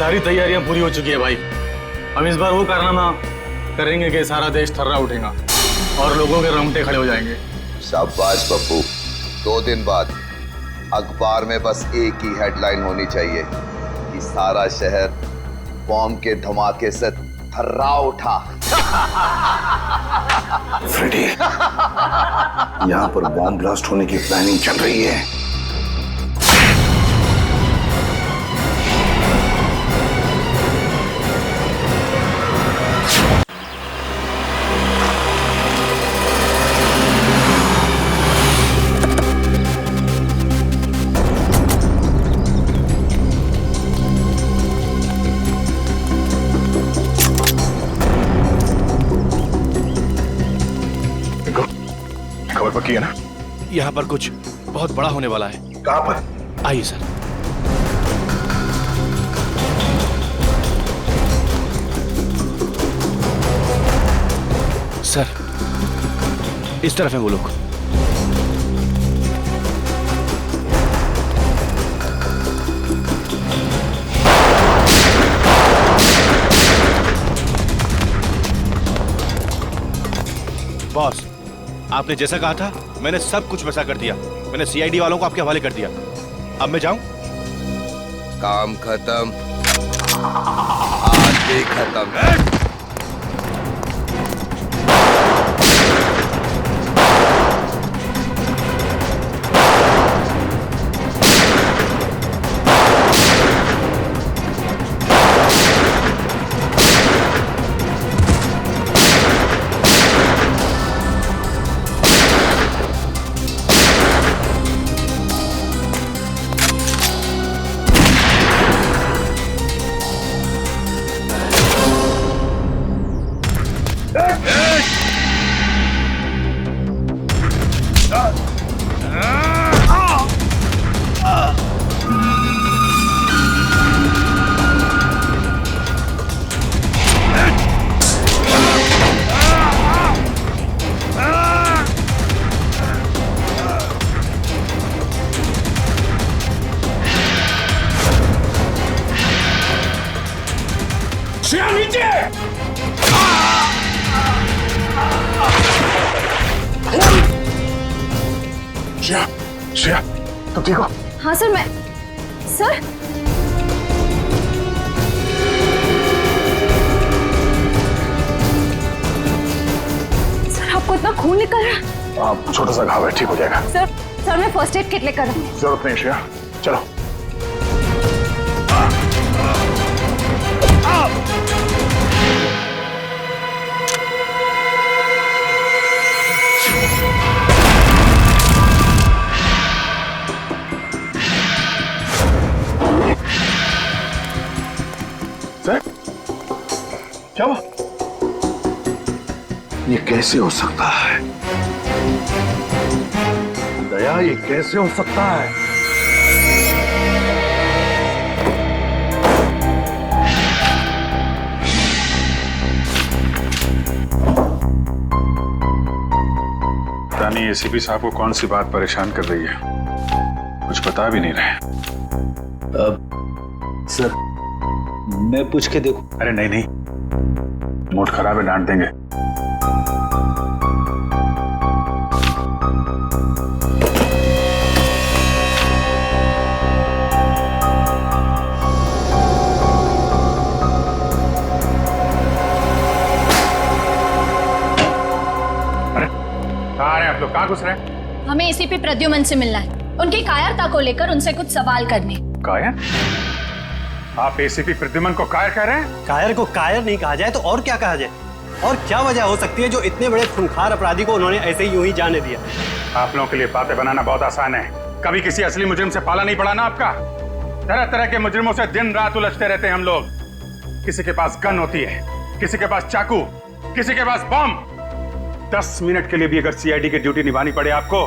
सारी तैयारियां पूरी हो चुकी है भाई। हम इस बार वो कारनामा करेंगे कि सारा देश थर्रा उठेगा और लोगों के रोंगटे खड़े हो जाएंगे। शाबाश पप्पू। 2 दिन बाद अखबार में बस एक ही हेडलाइन होनी चाहिए कि सारा शहर बॉम्ब के धमाके से थर्रा उठा। फ्रेडी, यहाँ पर बॉम्ब ब्लास्ट होने की प्लानिंग चल रही है। खबर पक्की है ना? यहाँ पर कुछ बहुत बड़ा होने वाला है। कहाँ पर? आइए सर। सर, इस तरफ है वो लोग। बॉस, आपने जैसा कहा था मैंने सब कुछ वैसा कर दिया। मैंने सीआईडी वालों को आपके हवाले कर दिया। अब मैं जाऊं? काम खत्म, आज भी खत्म। श्रेया, तुम ठीक हो? हाँ सर, मैं सर आपको इतना खून निकल रहा है? छोटा सा घाव है, ठीक हो जाएगा। सर मैं फर्स्ट एड किट लेकर आऊं। जरूरत नहीं श्रेया, चलो। सर, क्या हुआ? ये कैसे हो सकता है? दया, ये कैसे हो सकता है? रानी, एसीपी साहब को कौन सी बात परेशान कर रही है? कुछ बता भी नहीं रहे। सर, मैं पूछ के देखूं? अरे नहीं नहीं, मूड खराब है, डांट देंगे। अरे कहाँ आ रहे हैं आप लोग? कहाँ घुस रहे हैं? हमें एसीपी प्रद्युमन से मिलना है। उनकी कायरता को लेकर उनसे कुछ सवाल करने। कायर? आप एसीपी प्रद्युमन को कायर कह रहे हैं? कायर को कायर नहीं कहा जाए तो और क्या कहा जाए? और क्या वजह हो सकती है जो इतने बड़े खूंखार अपराधी को उन्होंने ऐसे ही यूं ही जाने दिया? आप लोगों के लिए बातें बनाना बहुत आसान है। कभी किसी असली मुजरिम से पाला नहीं पड़ा ना आपका। तरह तरह के मुजरिमों से दिन रात उलझते रहते हैं हम लोग। किसी के पास गन होती है, किसी के पास चाकू, किसी के पास बम। 10 मिनट के लिए भी अगर सीआईडी की ड्यूटी निभानी पड़े आपको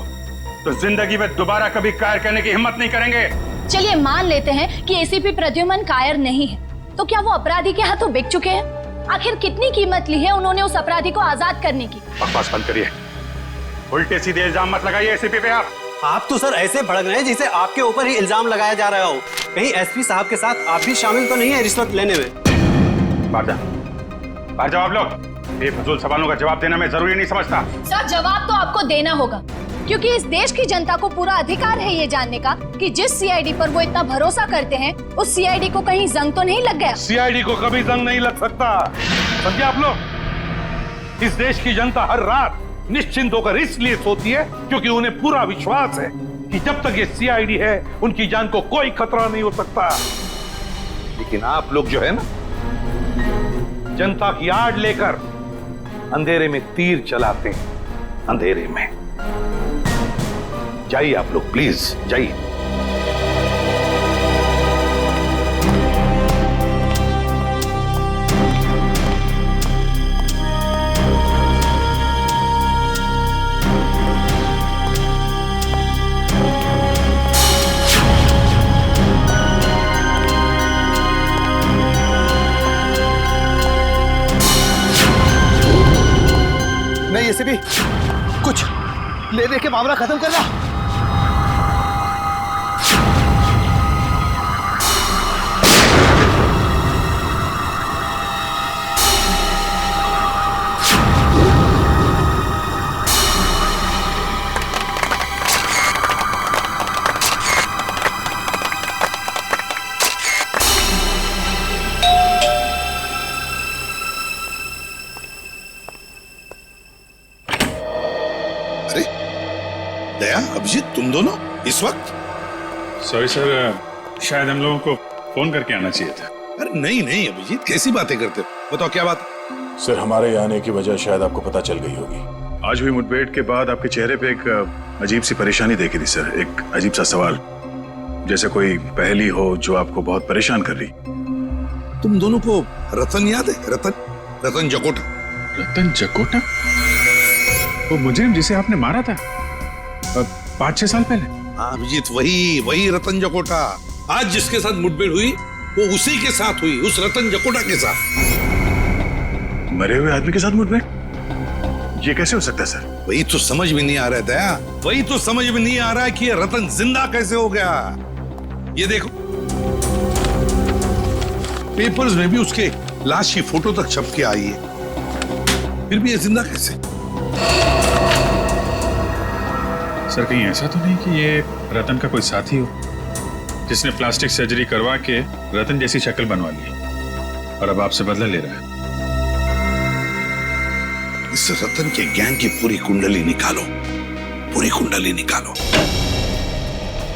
तो जिंदगी में दोबारा कभी कायर करने की हिम्मत नहीं करेंगे। चलिए मान लेते हैं कि एसीपी प्रद्युमन कायर नहीं है, तो क्या वो अपराधी के हाथों बिक चुके हैं? आखिर कितनी कीमत ली है उन्होंने उस अपराधी को आजाद करने की? बकवास बंद करिए, उल्टे सीधे इल्जाम मत लगाइए एसीपी पे। आप आप तो सर ऐसे भड़क रहे हैं जैसे आपके ऊपर ही इल्जाम लगाया जा रहा हो। कहीं एसपी साहब के साथ आप भी शामिल तो नहीं है रिश्वत लेने में? बाहर जाओ आप लोग। बेफजूल सवालों का जवाब देना मैं जरूरी नहीं समझता। सर जवाब तो आपको देना होगा, क्योंकि इस देश की जनता को पूरा अधिकार है ये जानने का कि जिस सीआईडी पर वो इतना भरोसा करते हैं उस सीआईडी को कहीं जंग तो नहीं लग गया। सीआईडी को कभी जंग नहीं लग सकता, समझे आप लोग। इस देश की जनता हर रात निश्चिंत होकर इसलिए सोती है क्योंकि उन्हें पूरा विश्वास है कि जब तक ये सीआईडी है उनकी जान को कोई खतरा नहीं हो सकता। लेकिन आप लोग जो है ना, जनता की आड़ लेकर अंधेरे में तीर चलाते हैं, अंधेरे में। जाइए आप लोग, प्लीज जाइए। नहीं, ऐसे भी कुछ ले दे के मामला खत्म करना। दया, अभिजीत, तुम दोनों इस वक्त? सॉरी सर, शायद हम लोगों को फोन करके आना चाहिए था। अरे नहीं नहीं अभिजीत, कैसी बातें करते हो? बताओ क्या बात? सर, हमारे आने की वजह शायद आपको पता चल गई होगी। आज हुई मुठभेड़ के बाद आपके चेहरे पे एक अजीब सी परेशानी देखी थी सर। एक अजीब सा सवाल, जैसे कोई पहेली हो जो आपको बहुत परेशान कर रही। तुम दोनों को रतन याद है? रतन जकोटा। रतन जकोटा? वो मुजरिम जिसे आपने मारा था 5-6 साल पहले? हाँ अभिजीत, वही रतन जकोटा। आज जिसके साथ मुठभेड़ हुई वो उसी के साथ हुई, उस रतन जकोटा के साथ। मरे हुए आदमी के साथ मुठभेड़? ये कैसे हो सकता है सर? वही तो समझ में नहीं आ रहा है दया, वही तो समझ में नहीं आ रहा है कि ये रतन जिंदा कैसे हो गया। ये देखो, पेपर्स में भी उसके लाश की फोटो तक छप के आई है, फिर भी ये जिंदा कैसे? सर कहीं ऐसा तो नहीं कि ये रतन का कोई साथी हो जिसने प्लास्टिक सर्जरी करवा के रतन जैसी शक्ल बनवा ली और अब आपसे बदला ले रहा है? इस रतन के गैंग की पूरी कुंडली निकालो, पूरी कुंडली निकालो।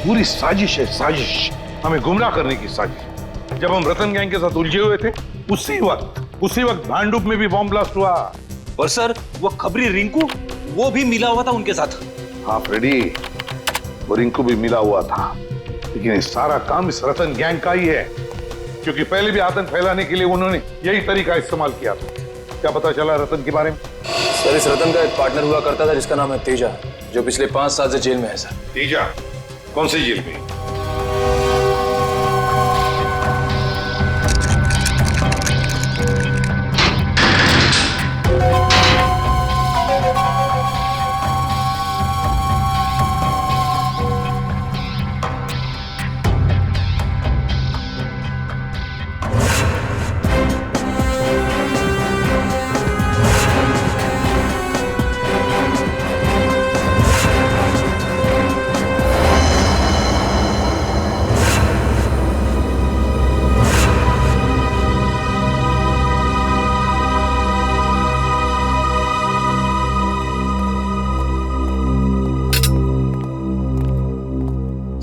पूरी साजिश है, साजिश, हमें गुमराह करने की साजिश। जब हम रतन गैंग के साथ उलझे हुए थे उसी वक्त भांडुप में भी बॉम्ब ब्लास्ट हुआ। और सर वो खबरी रिंकू, वो भी मिला हुआ था उनके साथ। हाँ फ्रेडी, वो रिंकू भी मिला हुआ था, लेकिन ये सारा काम इस रतन गैंग का ही है, क्योंकि पहले भी आतंक फैलाने के लिए उन्होंने यही तरीका इस्तेमाल किया था। क्या पता चला रतन के बारे में? सर, इस रतन का एक पार्टनर हुआ करता था जिसका नाम है तेजा, जो पिछले 5 साल से जेल में है सर। तेजा? कौन सी जेल में?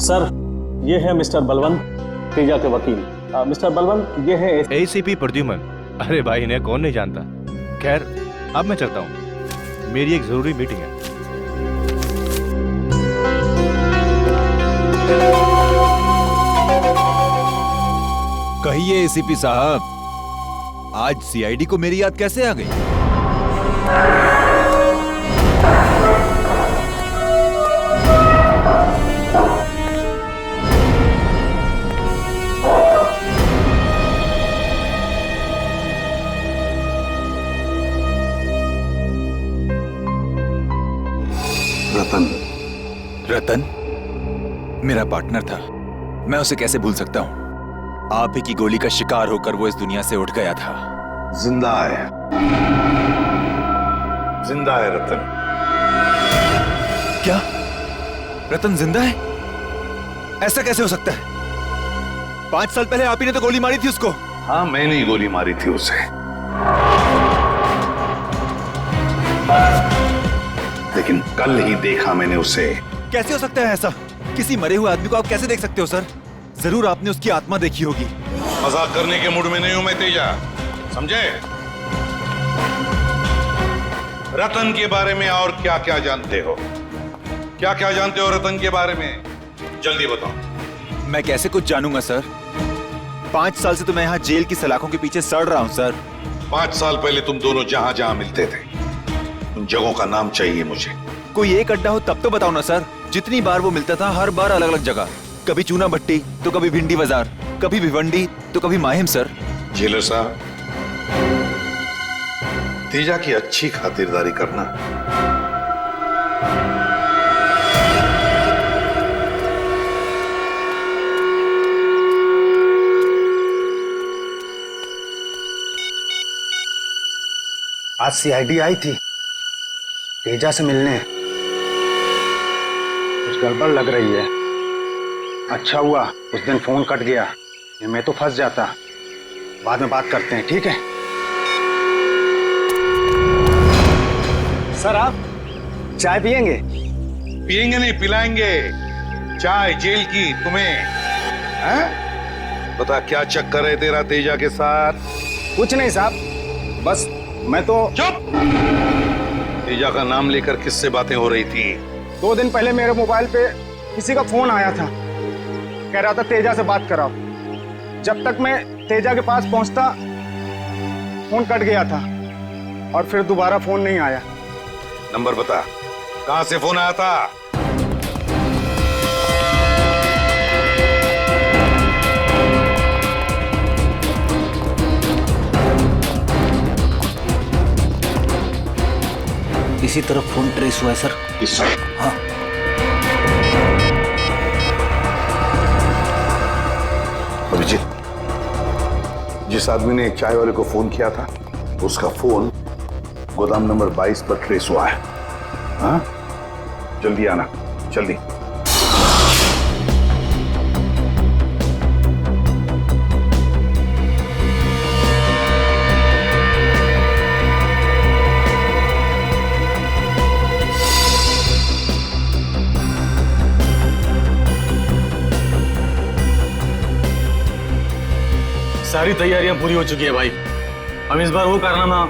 सर, ये है मिस्टर बलवंत, तेजा के वकील। मिस्टर बलवंत, ये है एसीपी प्रद्युमन। अरे भाई, इन्हें कौन नहीं जानता। खैर, अब मैं चलता हूँ, मेरी एक जरूरी मीटिंग है। कहिए एसीपी साहब, आज सीआईडी को मेरी याद कैसे आ गई? रतन मेरा पार्टनर था, मैं उसे कैसे भूल सकता हूं? आप ही की गोली का शिकार होकर वो इस दुनिया से उठ गया था। जिंदा है, जिंदा है रतन। क्या रतन जिंदा है? ऐसा कैसे हो सकता है? 5 साल पहले आप ही ने तो गोली मारी थी उसको। हाँ, मैंने ही गोली मारी थी उसे, लेकिन कल ही देखा मैंने उसे। कैसे हो सकता है ऐसा? किसी मरे हुए आदमी को आप कैसे देख सकते हो सर? जरूर आपने उसकी आत्मा देखी होगी। मजाक करने के मूड में नहीं हूं मैं तेजा, समझे? रतन के बारे में और क्या क्या जानते हो? क्या क्या जानते हो रतन के बारे में? जल्दी बताओ। मैं कैसे कुछ जानूंगा सर? 5 साल से तो मैं यहाँ जेल की सलाखों के पीछे सड़ रहा हूँ सर। 5 साल पहले तुम दोनों जहां जहां मिलते थे, उन जगहों का नाम चाहिए मुझे। कोई एक अड्डा हो तब तो बताओ ना सर। जितनी बार वो मिलता था हर बार अलग अलग जगह, कभी चूना भट्टी तो कभी भिंडी बाजार, कभी भिवंडी तो कभी माहिम सर। जेलर साहब, तेजा की अच्छी खातिरदारी करना। आज सीआईडी आई थी तेजा से मिलने। कुछ गड़बड़ लग रही है। अच्छा हुआ उस दिन फोन कट गया, ये मैं तो फंस जाता। बाद में बात करते हैं, ठीक है? सर आप चाय पियेंगे? पियेंगे नहीं, पिलाएंगे चाय जेल की तुम्हें। हैं? बता क्या चक्कर है तेरा तेजा के साथ? कुछ नहीं साहब, बस मैं तो। चुप! तेजा का नाम लेकर किससे बातें हो रही थी? 2 दिन पहले मेरे मोबाइल पे किसी का फोन आया था, कह रहा था तेजा से बात कराओ। जब तक मैं तेजा के पास पहुंचता फोन कट गया था और फिर दोबारा फोन नहीं आया। नंबर बता, कहां से फोन आया था? इसी तरफ फोन ट्रेस हुआ है सर। इस हाँ। अभिजीत, जिस आदमी ने चाय वाले को फोन किया था उसका फोन गोदाम नंबर 22 पर ट्रेस हुआ है। हाँ, जल्दी आना, जल्दी। सारी तैयारियां पूरी हो चुकी है भाई। हम इस बार वो कारनामा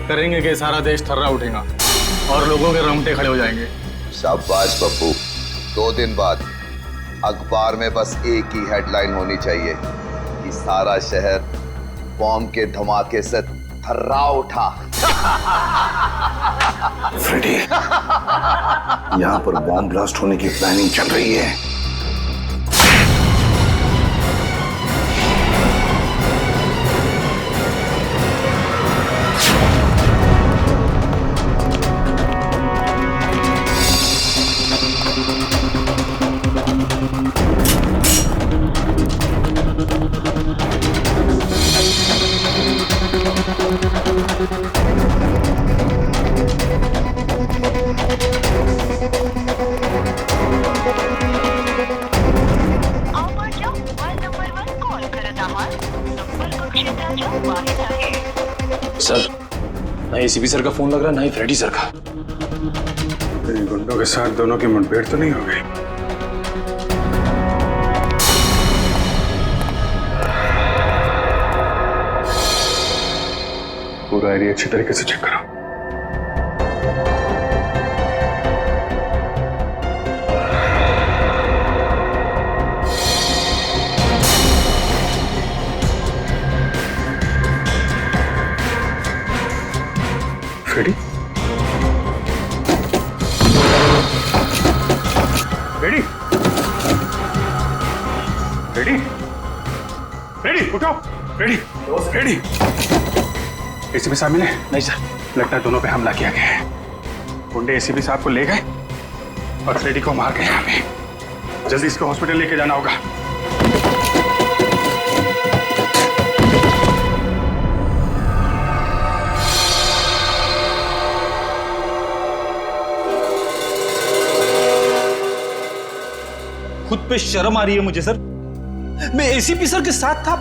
करेंगे कि सारा देश थर्रा उठेगा और लोगों के रोंगटे खड़े हो जाएंगे। शाबाश पप्पू, 2 दिन बाद अखबार में बस एक ही हेडलाइन होनी चाहिए कि सारा शहर बॉम्ब के धमाके से थर्रा उठा। फ्रेडी, यहाँ पर बॉम्ब ब्लास्ट होने की प्लानिंग चल रही है। सर, ना एसीपी सर का फोन लग रहा है, ना ही फ्रेडी सर का। इन गुंडों के साथ दोनों की मुठभेड़ तो नहीं हो गई? पूरा एरिया अच्छी तरीके से चेक करो। फ्रेडी, फ्रेडी, फ्रेडी, फ्रेडी, उठो। Freddy, Freddy. एसीपी साहब मिले? नहीं सर। लगता है दोनों पे हमला किया गया है। गुंडे एसीपी साहब को ले गए और फ्रेडी को मार गया हमें। जल्दी इसको हॉस्पिटल लेके जाना होगा। खुद पे शर्म आ रही है मुझे सर। मैं एसीपी सर के साथ था,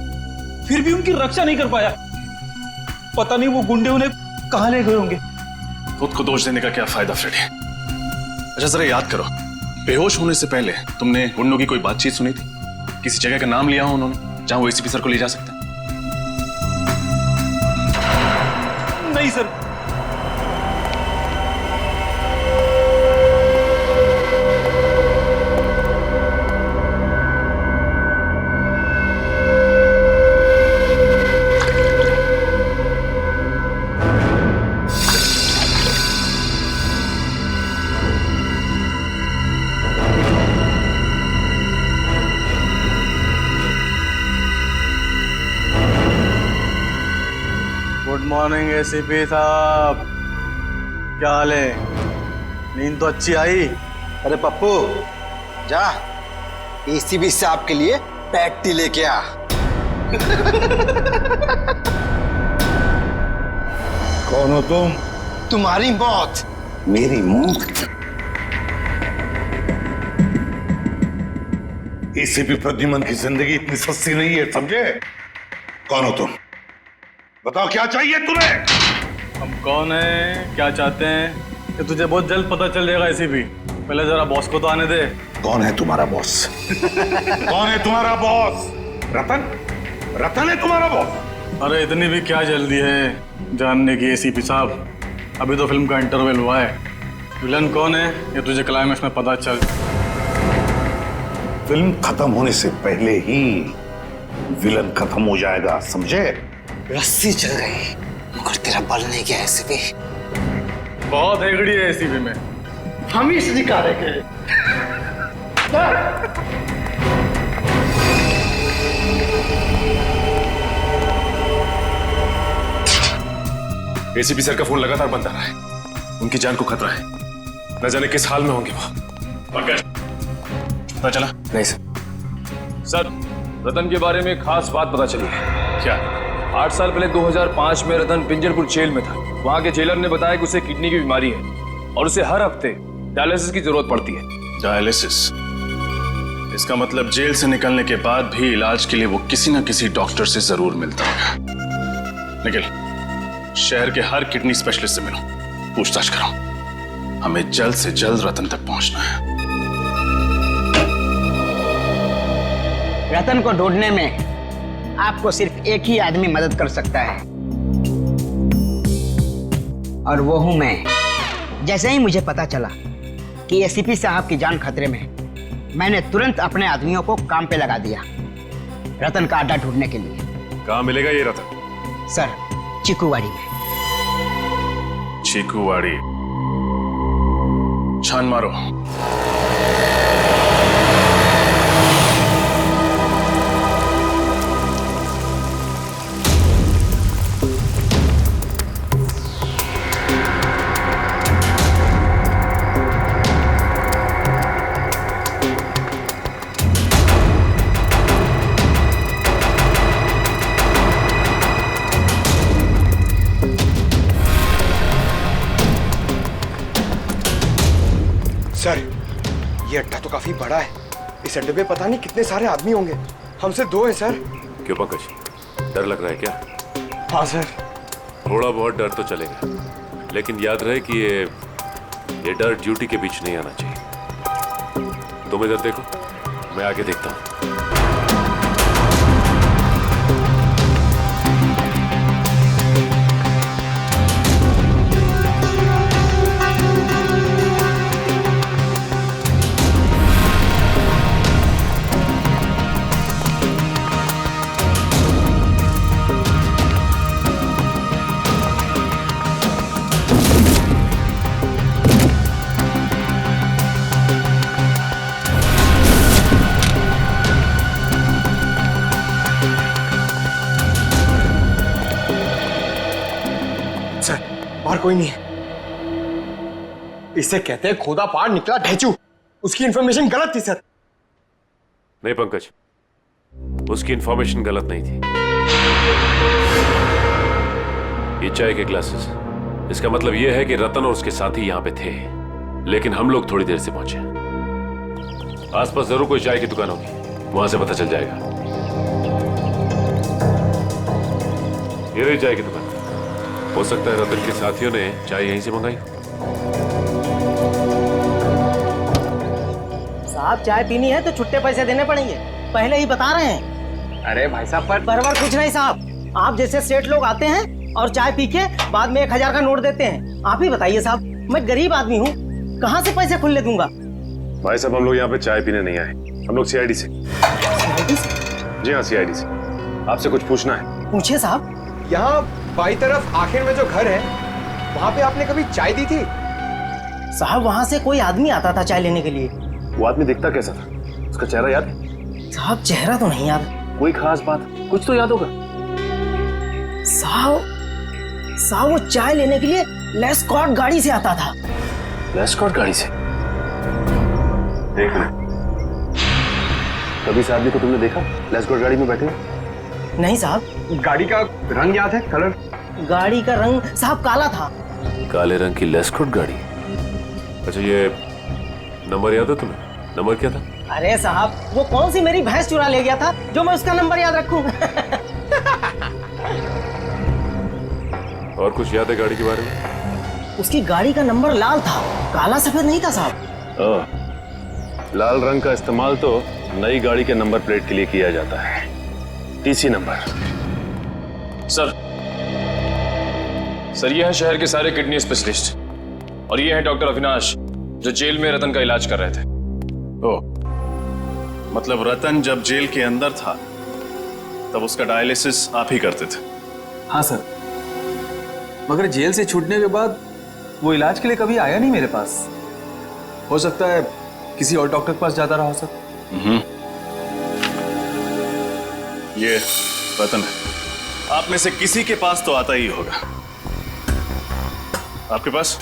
फिर भी उनकी रक्षा नहीं कर पाया। पता नहीं वो गुंडे उन्हें कहां ले गए होंगे। खुद को दोष देने का क्या फायदा फ्रेडी? अच्छा जरा याद करो, बेहोश होने से पहले तुमने गुंडों की कोई बातचीत सुनी थी? किसी जगह का नाम लिया हो उन्होंने जहां वो एसीपी सर को ले जा सकते हैं? नहीं सर। गुड मॉर्निंग एसीपी साहब, क्या हाल है? नींद तो अच्छी आई? अरे पप्पू जा एसीपी साहब के लिए पैटी लेके आ। कौन हो तुम? तुम्हारी मौत। मेरी मौत? एसीपी प्रद्युमन की जिंदगी इतनी सस्ती नहीं है, समझे? कौन हो तुम? बताओ क्या चाहिए तुम्हें? हम कौन है, क्या चाहते हैं, ये तुझे बहुत जल्द पता चल जाएगा एसीपी। पहले जरा बॉस को तो आने दे। कौन है तुम्हारा बॉस? कौन है तुम्हारा बॉस? रतन? रतन है तुम्हारा बॉस? अरे इतनी भी क्या जल्दी है जानने की एसीपी साहब? अभी तो फिल्म का इंटरवल हुआ है। विलन कौन है ये तुझे क्लाइमेक्स में पता चल। फिल्म खत्म होने से पहले ही विलन खत्म हो जाएगा, समझे? रस्सी चल गई मगर तेरा बल नहीं गया एसीपी। बहुत हेगड़ी है एसीपी में। हम ही निकालेंगे। एसीपी सर का फोन लगातार बंद आ रहा है। उनकी जान को खतरा है, न जाने किस हाल में होंगे वो। पता चला? नहीं सर, रतन के बारे में खास बात पता चली है। क्या? 8 साल पहले 2005 में रतन पिंजरपुर जेल में था। वहां के जेलर ने बताया कि उसे किडनी की बीमारी है और उसे हर हफ्ते डायलिसिस की जरूरत पड़ती है। डायलिसिस? इसका मतलब जेल से निकलने के बाद भी इलाज के लिए वो किसी न किसी डॉक्टर से जरूर मिलता होगा। निखिल, शहर के हर किडनी स्पेशलिस्ट से मिलो, पूछताछ करो। हमें जल्द से जल्द रतन तक पहुंचना है। रतन को ढूंढने में आपको सिर्फ एक ही आदमी मदद कर सकता है और वो हूं मैं। जैसे ही मुझे पता चला कि एसीपी साहब की जान खतरे में है, मैंने तुरंत अपने आदमियों को काम पे लगा दिया रतन का अड्डा ढूंढने के लिए। कहां मिलेगा ये रतन? सर, चिकूवाड़ी में। चिकूवाड़ी? छान मारो। सर, ये अड्डा तो काफी बड़ा है। इस अड्डे पे पता नहीं कितने सारे आदमी होंगे। हमसे 2 हैं सर। क्यों पंकज, डर लग रहा है क्या? हाँ सर। थोड़ा बहुत डर तो चलेगा, लेकिन याद रहे कि ये डर ड्यूटी के बीच नहीं आना चाहिए। तुम इधर देखो, मैं आगे देखता हूँ। और कोई नहीं है। इसे कहते हैं खोदा पार निकला ढेचू। उसकी इंफॉर्मेशन गलत थी सर। नहीं पंकज, उसकी इंफॉर्मेशन गलत नहीं थी। ये चाय के ग्लासेस, इसका मतलब यह है कि रतन और उसके साथी यहां पे थे, लेकिन हम लोग थोड़ी देर से पहुंचे। आसपास जरूर कोई चाय की दुकान होगी, वहां से पता चल जाएगा। ये रही चाय की दुकान। हो सकता है रतन के साथियों ने चाय यहीं से मंगाई। साहब चाय पीनी है तो छुट्टे पैसे देने पड़ेंगे, पहले ही बता रहे हैं। अरे भाई साहब पर कुछ नहीं साहब, आप जैसे सेठ लोग आते हैं और चाय पी के बाद में 1000 का नोट देते हैं। आप ही बताइए साहब, मैं गरीब आदमी हूँ, कहाँ से पैसे खुले दूंगा। भाई साहब, हम लोग यहाँ पे चाय पीने नहीं आए, हम लोग सीआईडी से। जी हाँ, सीआईडी से। आपसे कुछ पूछना है। पूछिए साहब। यहाँ बाई तरफ आखिर में जो घर है, वहाँ पे आपने कभी चाय दी थी? साहब वहाँ से कोई आदमी आता था चाय लेने के लिए। वो आदमी दिखता कैसा था? उसका चेहरा याद है? साहब चेहरा तो नहीं याद। कोई खास बात, कुछ तो याद होगा। साहब वो चाय लेने के लिए लेस्कॉट गाड़ी से आता था। लेस्कॉट गाड़ी से? देख ले, कभी इस आदमी को तुमने देखा लेस्कॉट गाड़ी में बैठे? नहीं साहब। गाड़ी का रंग याद है? कलर? गाड़ी का रंग साहब काला था। काले रंग की लेस्कॉट गाड़ी? अच्छा, ये नंबर याद है तुम्हें? नंबर क्या था? अरे साहब, वो कौन सी मेरी भैंस चुरा ले गया था जो मैं उसका नंबर याद रखूं? और कुछ याद है गाड़ी के बारे में? उसकी गाड़ी का नंबर लाल था, काला सफेद नहीं था साहब। लाल रंग का इस्तेमाल तो नई गाड़ी के नंबर प्लेट के लिए किया जाता है, टीसी नंबर। सर ये है शहर के सारे किडनी स्पेशलिस्ट, और ये है डॉक्टर अविनाश जो जेल में रतन का इलाज कर रहे थे। ओ, मतलब रतन जब जेल के अंदर था तब उसका डायलिसिस आप ही करते थे? हाँ सर, मगर जेल से छूटने के बाद वो इलाज के लिए कभी आया नहीं मेरे पास। हो सकता है किसी और डॉक्टर के पास जाता रहा सर। ये रतन है, आप में से किसी के पास तो आता ही होगा। आपके पास?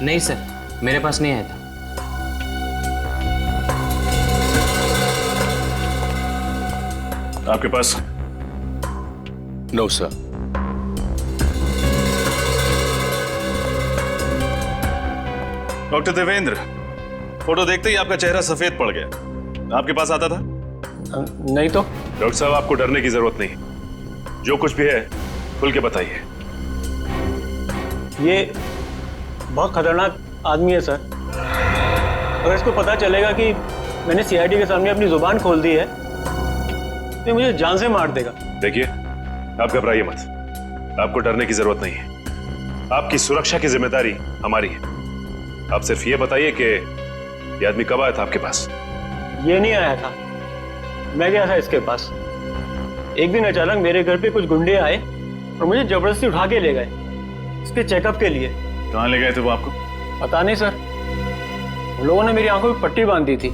नहीं सर, मेरे पास नहीं आया था। आपके पास? No sir. Doctor Devendra, photo देखते ही आपका चेहरा सफेद पड़ गया। आपके पास आता था? नहीं तो। डॉक्टर साहब, आपको डरने की जरूरत नहीं, जो कुछ भी है खुल के बताइए। ये बहुत खतरनाक आदमी है सर। अगर इसको पता चलेगा कि मैंने सीआईडी के सामने अपनी जुबान खोल दी है तो मुझे जान से मार देगा। देखिए, आप घबराइए मत, आपको डरने की जरूरत नहीं है। आपकी सुरक्षा की जिम्मेदारी हमारी है। आप सिर्फ ये बताइए कि ये आदमी कब आया था आपके पास? ये नहीं आया था, मैं गया था इसके पास। एक दिन अचानक मेरे घर पे कुछ गुंडे आए और मुझे जबरदस्ती उठा के ले गए इसके चेकअप के लिए। कहाँ ले गए थे वो आपको? पता नहीं सर, उन लोगों ने मेरी आंखों में पट्टी बांध दी थी।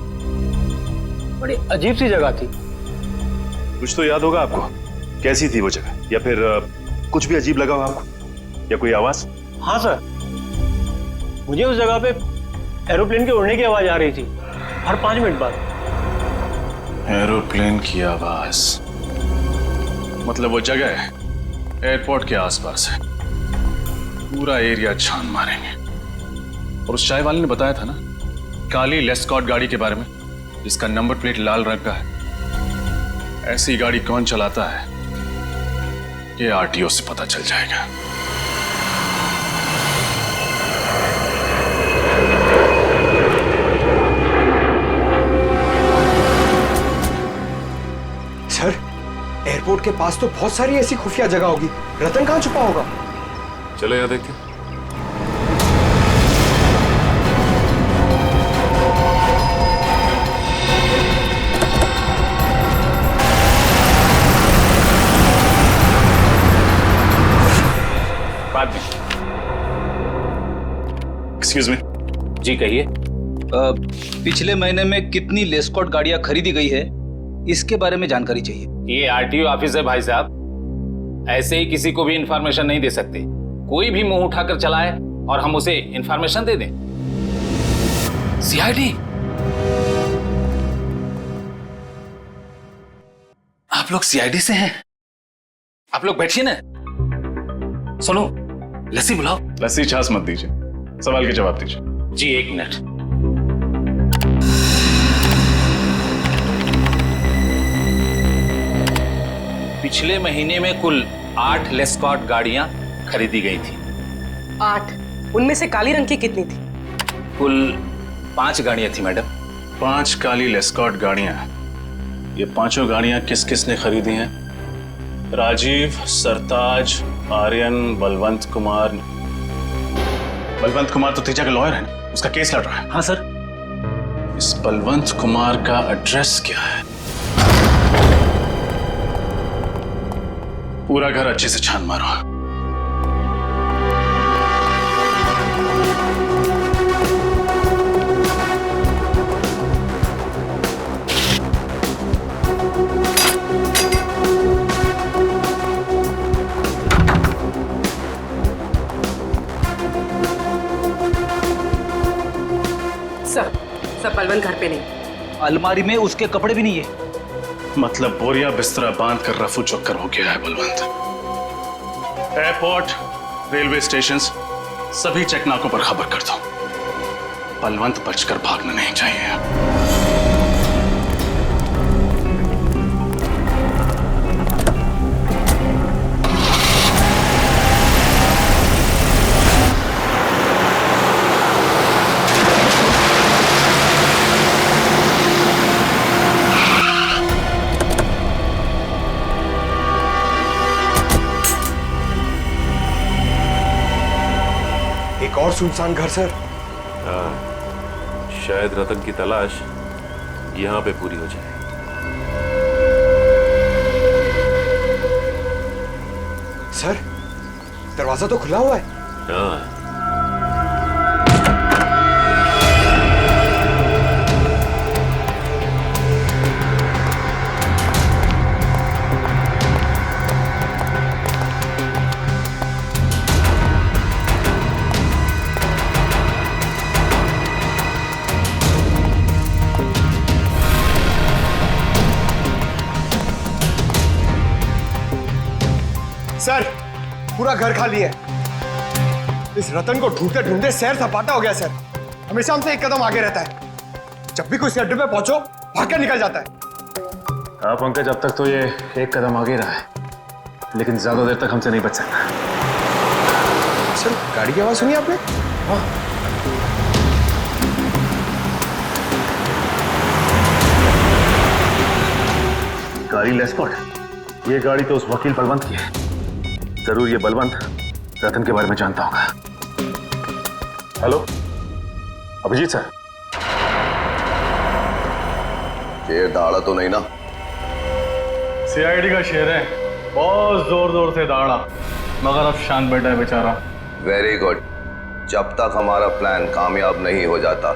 बड़ी अजीब सी जगह थी। कुछ तो याद होगा आपको, कैसी थी वो जगह? या फिर कुछ भी अजीब लगा हो आपको, या कोई आवाज? हाँ सर, मुझे उस जगह पे एरोप्लेन के उड़ने की आवाज आ रही थी हर 5 मिनट बाद। एरोप्लेन की आवाज? मतलब वो जगह है एयरपोर्ट के आसपास है, पूरा एरिया छान मारेंगे। और उस चाय वाले ने बताया था ना, काली लेस्कॉट गाड़ी के बारे में, जिसका नंबर प्लेट लाल रंग का है। ऐसी गाड़ी कौन चलाता है ये आरटीओ से पता चल जाएगा। सर, एयरपोर्ट के पास तो बहुत सारी ऐसी खुफिया जगह होगी, रतन कहाँ छुपा होगा? चलो यहाँ देखते हैं। Excuse me. जी कहिए। पिछले महीने में कितनी लेस्कॉट गाड़ियां खरीदी गई है, इसके बारे में जानकारी चाहिए। ये आरटीओ ऑफिस है भाई साहब, ऐसे ही किसी को भी इंफॉर्मेशन नहीं दे सकते। कोई भी मुंह उठाकर चलाए और हम उसे इंफॉर्मेशन दे दें। सीआईडी? आप लोग सीआईडी से हैं? आप लोग बैठिए ना। सुनो, लस्सी बुलाओ। लस्सी छाछ मत दीजिए, सवाल के जवाब दीजिए। जी, 1 मिनट। पिछले महीने में कुल 8 लेस्कॉट गाड़ियां खरीदी गई थी। 8? उनमें से काली रंग की कितनी थी? कुल 5 गाड़ियां थी मैडम। 5 काली लेस्कॉट गाड़ियां। ये पांचों गाड़ियां किस किस ने खरीदी हैं? राजीव, सरताज, आर्यन, बलवंत कुमार। बलवंत कुमार तो तेजा का लॉयर है ना, उसका केस लड़ रहा है। हाँ सर। इस बलवंत कुमार का एड्रेस क्या है? पूरा घर अच्छे से छान मारो। सर बलवंत घर पे नहीं। अलमारी में उसके कपड़े भी नहीं है। मतलब बोरिया बिस्तरा बांध कर रफू चक्कर हो गया है बलवंत। एयरपोर्ट, रेलवे स्टेशन, सभी चेकनाकों पर खबर कर दो। बलवंत बचकर भागना नहीं चाहिए। एक और सुनसान घर सर। हाँ, शायद रतन की तलाश यहाँ पे पूरी हो जाए। सर, दरवाजा तो खुला हुआ है। हाँ। सर, पूरा घर खाली है। इस रतन को ढूंढते ढूंढते सैर सपाटा हो गया सर। हमेशा हमसे एक कदम आगे रहता है। जब भी कोई अड्डे पे पहुंचो, भागकर निकल जाता है। हाँ पंकज, अब तक तो ये एक कदम आगे रहा है, लेकिन ज्यादा देर तक हमसे नहीं बच सकता। सर, गाड़ी की आवाज सुनी आपने? हाँ। गाड़ी लेस्कॉट। ये गाड़ी तो उस वकील बलवंत की है। जरूर ये बलवंत रतन के बारे में जानता होगा। Hello, Abhijeet sir. शेर दहाड़ा तो नहीं ना? सीआईडी का शेर है, बहुत जोर जोर से दहाड़ा, मगर अब शांत बैठा है बेचारा। Very good. जब तक हमारा प्लान कामयाब नहीं हो जाता,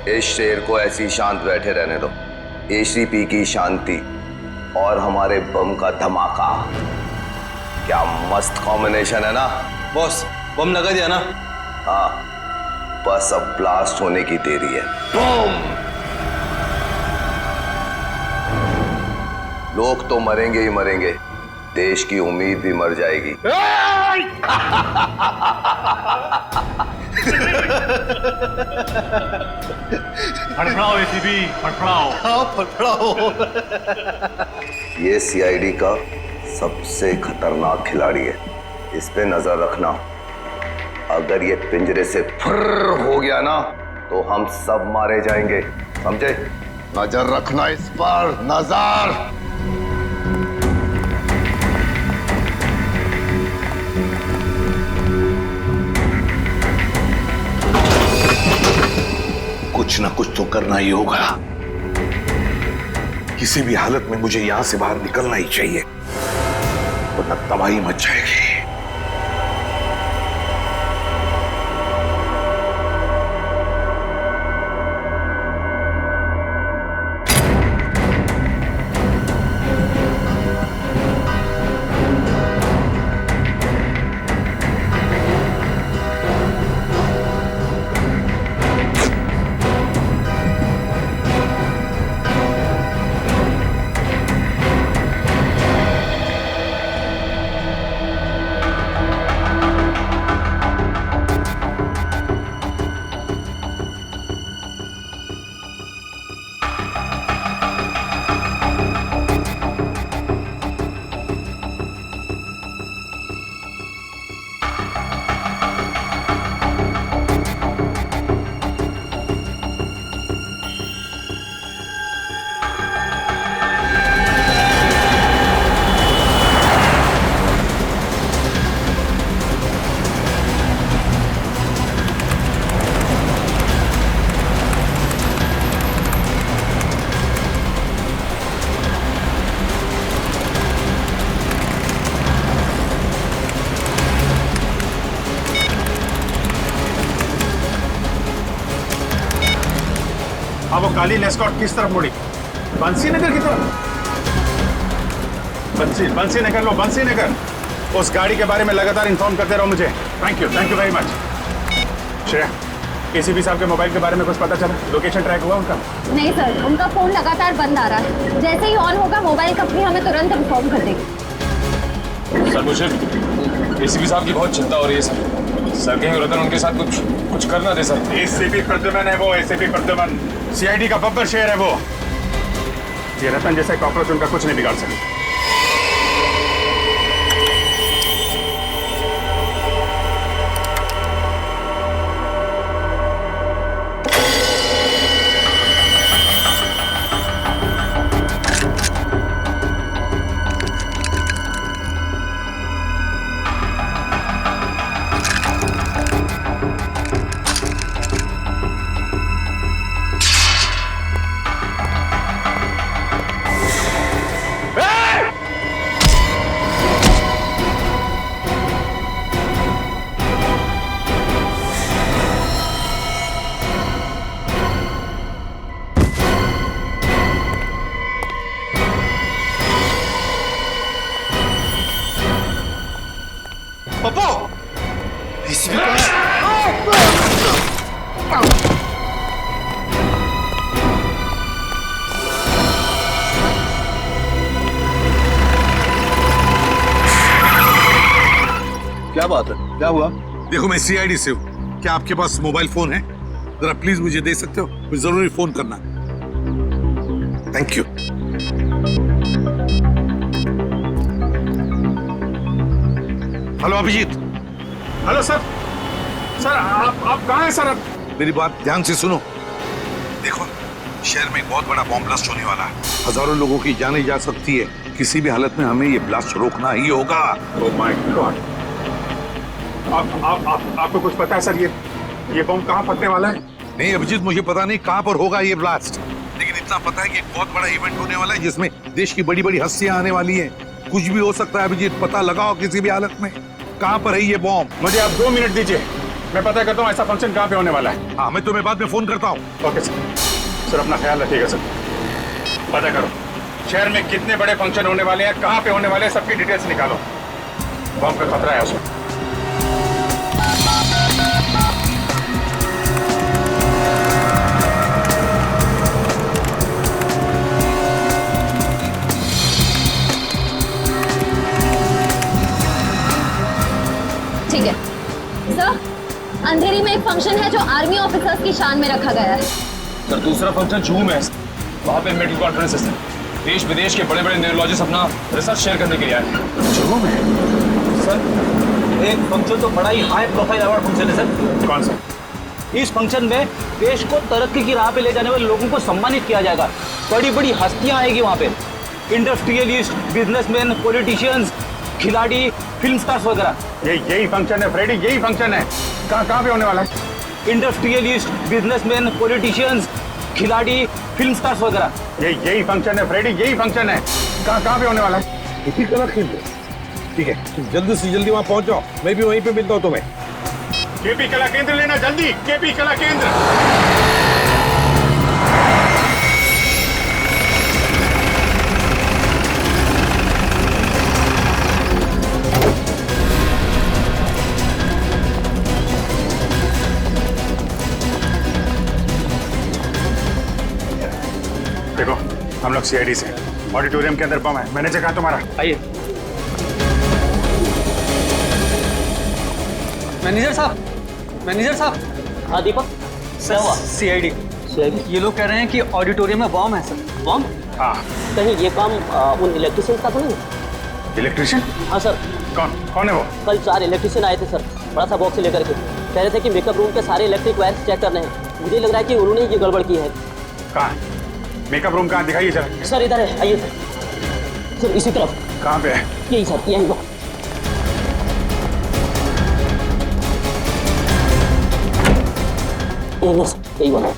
इस शेर को ऐसे ही शांत बैठे रहने दो। एसीपी की शांति और हमारे बम का धमाका, क्या मस्त कॉम्बिनेशन है ना? बॉस, बम लगा दिया ना? हाँ, बस अब ब्लास्ट होने की देरी है। बम! लोग तो मरेंगे ही मरेंगे, देश की उम्मीद भी मर जाएगी। फड़फड़ाओ एसीपी, फड़फड़ाओ। हाँ, फड़फड़ाओ। ये सीआईडी का सबसे खतरनाक खिलाड़ी है, इस पे नजर रखना। अगर ये पिंजरे से फुर्र हो गया ना, तो हम सब मारे जाएंगे, समझे? नजर रखना इस पर, नजर। कुछ ना कुछ तो करना ही होगा। किसी भी हालत में मुझे यहां से बाहर निकलना ही चाहिए, वरना तबाही मच जाएगी। काली एस्कॉर्ट किस तरफ मुड़ी? बंसी नगर की तरफ। बंसी नगर लो, बंसी नगर। उस गाड़ी के बारे में लगातार इन्फॉर्म करते रहो मुझे। Thank you very much. Shreya, ACP साहब के मोबाइल के बारे में कुछ पता चला? लोकेशन ट्रैक हुआ उनका? नहीं सर, उनका फोन लगातार बंद आ रहा है। जैसे ही ऑन होगा मोबाइल कंपनी हमें तुरंत इन्फॉर्म कर देगी। सर मुझे एसीपी साहब की बहुत चिंता हो रही है सर। सर कहीं रतन उनके साथ कुछ करना दे सर। एसीपी प्रद्युमन है वो, एसीपी प्रद्युमन। सीआईडी का बब्बर शेर है वो। ये रतन जैसे कॉकरोच उनका कुछ नहीं बिगाड़ सकता। क्या बात है? क्या हुआ? देखो मैं सीआईडी से हूँ। क्या आपके पास मोबाइल फोन है? जरा प्लीज मुझे दे सकते हो? मुझे जरूरी फोन करना। Thank you. Hello Abhijeet. Hello sir. Sir आप कहाँ हैं सर? मेरी बात ध्यान से सुनो। देखो शहर में एक बहुत बड़ा बॉम्ब ब्लास्ट होने वाला है। हजारों लोगों की जाने जा सकती है। किसी भी हालत में हमें ये ब्लास्ट रोकना ही होगा। Oh my God. आपको कुछ पता है सर? ये बॉम्ब कहाँ फटने वाला है? नहीं अभिजीत, मुझे पता नहीं कहाँ पर होगा ये ब्लास्ट, लेकिन इतना पता है कि एक बहुत बड़ा इवेंट होने वाला है जिसमें देश की बड़ी बड़ी हस्तियां आने वाली हैं। कुछ भी हो सकता है अभिजीत, पता लगाओ किसी भी हालत में कहाँ पर है ये बॉम्ब। मुझे आप 2 मिनट दीजिए, मैं पता करता हूँ ऐसा फंक्शन कहाँ पे होने वाला है। हाँ मैं तुम्हें बाद में फोन करता हूँ। Okay sir. सर अपना ख्याल रखिएगा सर। पता करो शहर में कितने बड़े फंक्शन होने वाले हैं, कहाँ पे होने वाले हैं, सबकी डिटेल्स निकालो। बॉम्ब का खतरा है उसमें। ठीक है सर, अंधेरी में एक फंक्शन है जो आर्मी ऑफिसर्स की शान में रखा गया है। सर दूसरा फंक्शन जूम है, वहाँ पे मेडिकल कॉन्फ्रेंस है। देश विदेश के बड़े बड़े न्यूरोलॉजिस्ट अपना रिसर्च शेयर करने के लिए आए हैं। जूम है सर, एक फंक्शन तो बड़ा ही हाई प्रोफाइल अवार्ड फंक्शन है सर। कौन सा? इस फंक्शन में देश को तरक्की की राह पे ले जाने वाले लोगों को सम्मानित किया जाएगा। बड़ी बड़ी हस्तियां आएगी वहाँ पे, इंडस्ट्रियलिस्ट, बिजनेसमैन, पॉलिटिशियंस, खिलाड़ी, फिल्म स्टार्स वगैरह। यही फंक्शन है फ्रेडी, यही फंक्शन है। कहाँ पे होने वाला है? इंडस्ट्रियलिस्ट, बिजनेसमैन, पॉलिटिशियंस, खिलाड़ी, फिल्म स्टार्स वगैरह। यही फंक्शन है फ्रेडी, यही फंक्शन है। कहाँ पे होने वाला है? इसी कला केंद्र। ठीक है, तुम जल्दी से जल्दी वहाँ पहुँच जाओ, मैं भी वहीं पे मिलता हूँ तुम्हें। केपी कला केंद्र लेना जल्दी, केपी कला केंद्र। देखो हम लोग सीआईडी से, ऑडिटोरियम के अंदर बम है। मैनेजर कहा तुम्हारा? आइए। मैनेजर साहब। हाँ दीपक, सर सीआईडी। ये लोग कह रहे हैं कि ऑडिटोरियम में बॉम्ब है सर। बॉम्ब? हाँ। कहीं ये काम उन इलेक्ट्रिशियन का तो नहीं? इलेक्ट्रिशियन? हाँ सर। कौन है वो? कल 4 इलेक्ट्रिशियन आए थे सर, बड़ा सा बॉक्स लेकर के। कह रहे थे कि मेकअप रूम के सारे इलेक्ट्रिक वायर्स चेक करने हैं। मुझे लग रहा है कि उन्होंने ये गड़बड़ की है। कहाँ? मेकअप रूम कहाँ? दिखाइए जरा। सर इधर है, आइए सर, इसी तरफ। कहाँ पे है? यही सर, यही वो। यही वाला।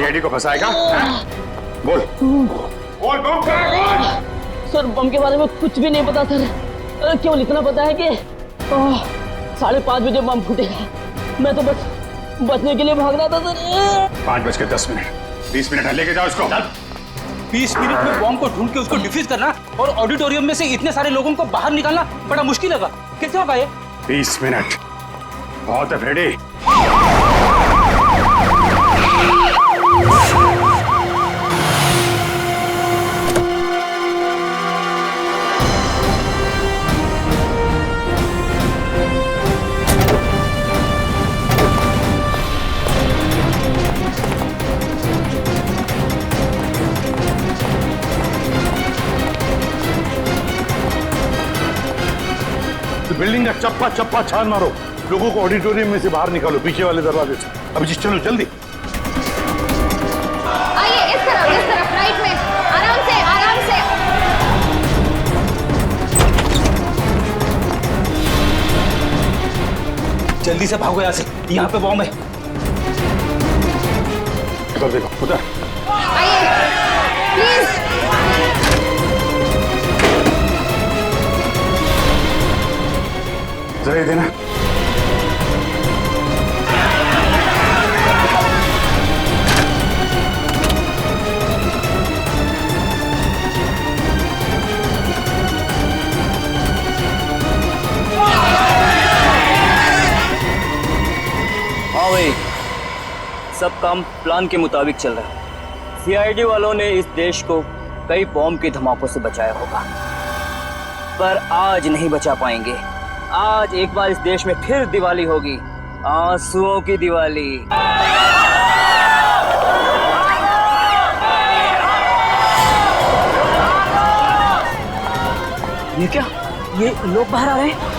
सीआईडी को फंसाएगा? बोल बोल बोल बोल। सर बम के बारे में कुछ भी नहीं पता सर, केवल इतना पता है कि 5:30 बजे बम फूटेगा। मैं तो बस बचने के लिए भाग रहा था सर। 5:10, 20 मिनट है, लेके जाओ इसको। 20 मिनट में बॉम्ब को ढूंढ के उसको डिफ्यूज करना और ऑडिटोरियम में से इतने सारे लोगों को बाहर निकालना बड़ा मुश्किल लगा। कैसे होगा ये? 20 मिनट बहुत है फ्रेडी। बिल्डिंग का चप्पा चप्पा छान मारो, लोगों को ऑडिटोरियम में से बाहर निकालो, पीछे वाले दरवाजे से। अभिजीत चलो जल्दी। आइए इस तरफ राइट में, आराम से आराम से। जल्दी से भागो यहाँ से, यहाँ पे बॉम्ब है। उधर देखो, उधर। आइए प्लीज। जरा देना। हाँ भाई, सब काम प्लान के मुताबिक चल रहा है। सीआईडी वालों ने इस देश को कई बॉम्ब के धमाकों से बचाया होगा, पर आज नहीं बचा पाएंगे। आज एक बार इस देश में फिर दिवाली होगी, आंसुओं की दिवाली। ये क्या? ये लोग बाहर आ रहे हैं।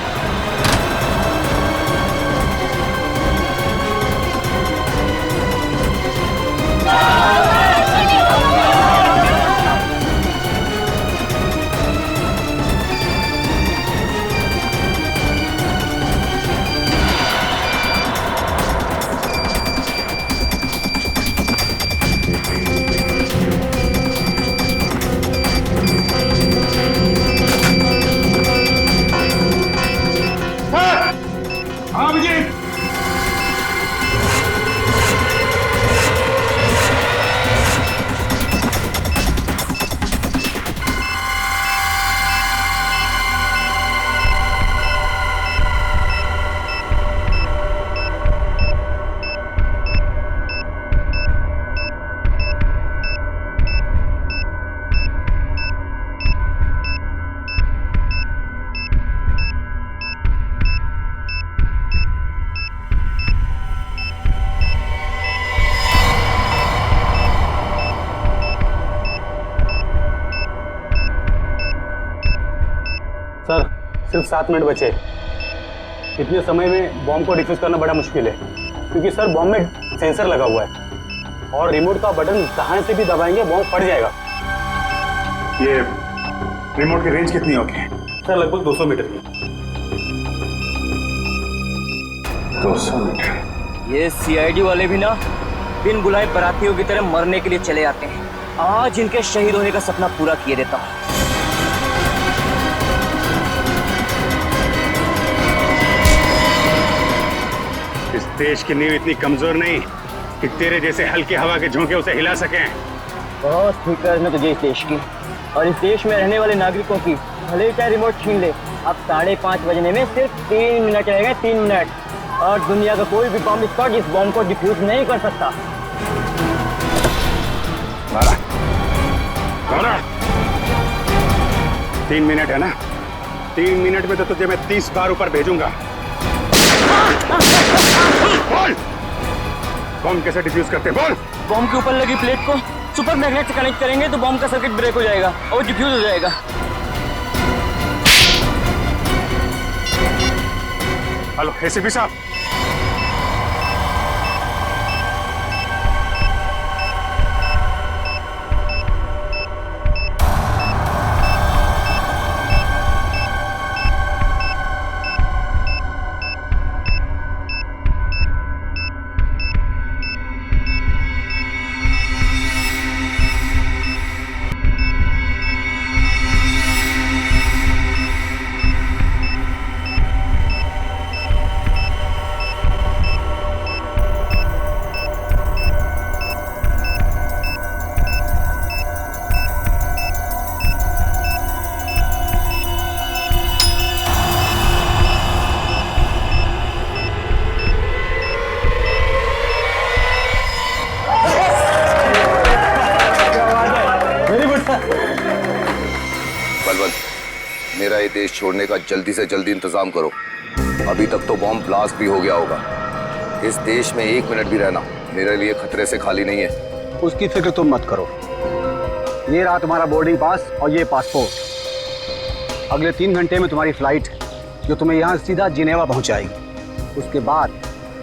सर सिर्फ 7 मिनट बचे। इतने समय में बॉम्ब को डिफ्यूज करना बड़ा मुश्किल है, क्योंकि सर बॉम्ब में सेंसर लगा हुआ है और रिमोट का बटन कहाँ से भी दबाएंगे बॉम्ब फट जाएगा। ये रिमोट की रेंज कितनी होगी? सर लगभग 200 मीटर की। 200 मीटर। ये सीआईडी वाले भी ना बिन बुलाए बरातियों की तरह मरने के लिए चले आते हैं। आज इनके शहीद होने का सपना पूरा किए देता हूँ। इस देश की नींव इतनी कमजोर नहीं कि तेरे जैसे हल्के हवा के झोंके उसे हिला सकें। बहुत फिक्र है तुझे इस देश की और इस देश में रहने वाले नागरिकों की। भले ही चाहे रिमोट छीन ले, अब 5:30 बजने में सिर्फ 3 मिनट रहेगा, 3 मिनट, और दुनिया का कोई भी बॉम्ब स्क्वाड इस बॉम्ब को डिफ्यूज नहीं कर सकता। 3 मिनट है ना? 3 मिनट में तो तुझे मैं 30 बार ऊपर भेजूंगा। बोल, बॉम्ब कैसे डिफ्यूज करते? बोल। बॉम्ब के ऊपर लगी प्लेट को सुपर मैग्नेट से कनेक्ट करेंगे तो बॉम्ब का सर्किट ब्रेक हो जाएगा और डिफ्यूज हो जाएगा। हेलो एसीपी साहब, देश छोड़ने का जल्दी से जल्दी इंतजाम करो। अभी तक तो बॉम्ब ब्लास्ट भी हो गया होगा। इस देश में 1 मिनट भी रहना मेरे लिए खतरे से खाली नहीं है। उसकी फिक्र तुम मत करो। ये रहा तुम्हारा बोर्डिंग पास और ये पासपोर्ट। अगले 3 घंटे में तुम्हारी फ्लाइट जो तुम्हें यहाँ सीधा जिनेवा पहुंचाएगी। उसके बाद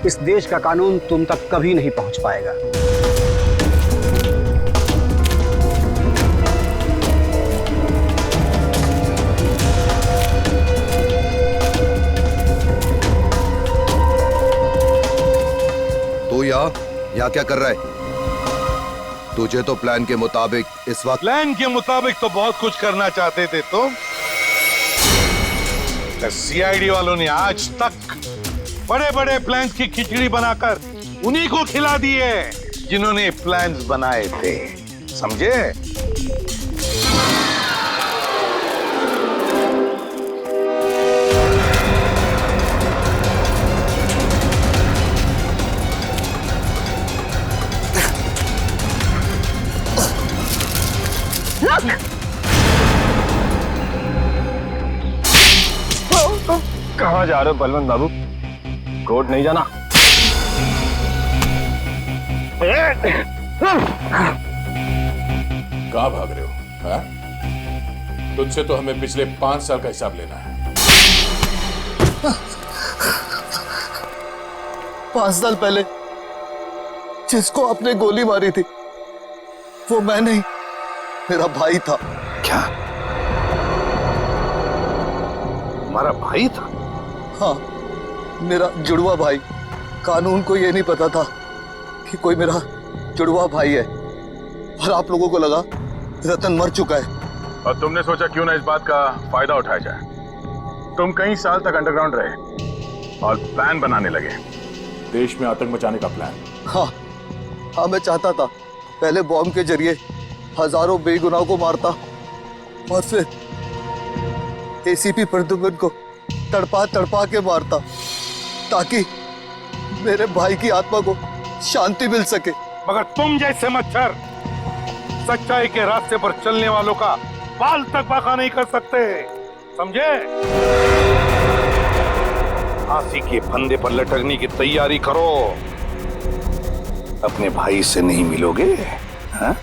इस देश का कानून तुम तक कभी नहीं पहुंच पाएगा। तू यहाँ क्या कर रहा है? तुझे तो प्लान के मुताबिक इस वक्त प्लान के मुताबिक तो बहुत कुछ करना चाहते थे तुम। सीआईडी वालों ने आज तक बड़े बड़े प्लान्स की खिचड़ी बनाकर उन्हीं को खिला दी है जिन्होंने प्लान्स बनाए थे, समझे? कहाँ जा रहे हो बलवंत बाबू? कोर्ट नहीं जाना? कहाँ भाग रहे हो? हाँ? तुझसे तो हमें पिछले 5 साल का हिसाब लेना है। 5 साल पहले जिसको आपने गोली मारी थी वो मैं नहीं, मेरा भाई था। क्या? हमारा भाई था? हाँ, मेरा जुड़वा भाई। कानून को ये नहीं पता था कि कोई मेरा जुड़वा भाई है, और आप लोगों को लगा रतन मर चुका है। और तुमने सोचा क्यों ना इस बात का फायदा उठाया जाए। तुम कई साल तक अंडरग्राउंड रहे और प्लान बनाने लगे, देश में आतंक मचाने का प्लान। हाँ, मैं चाहता था पहले बॉम्ब के जरिए हजारों बेगुनाहों को मारता और फिर एसीपी प्रद्युम्न को तड़पा तड़पा के मारता ताकि मेरे भाई की आत्मा को शांति मिल सके। मगर तुम जैसे मच्छर सच्चाई के रास्ते पर चलने वालों का बाल तक बाका नहीं कर सकते, समझे? फांसी के फंदे पर लटकने की तैयारी करो। अपने भाई से नहीं मिलोगे, हाँ?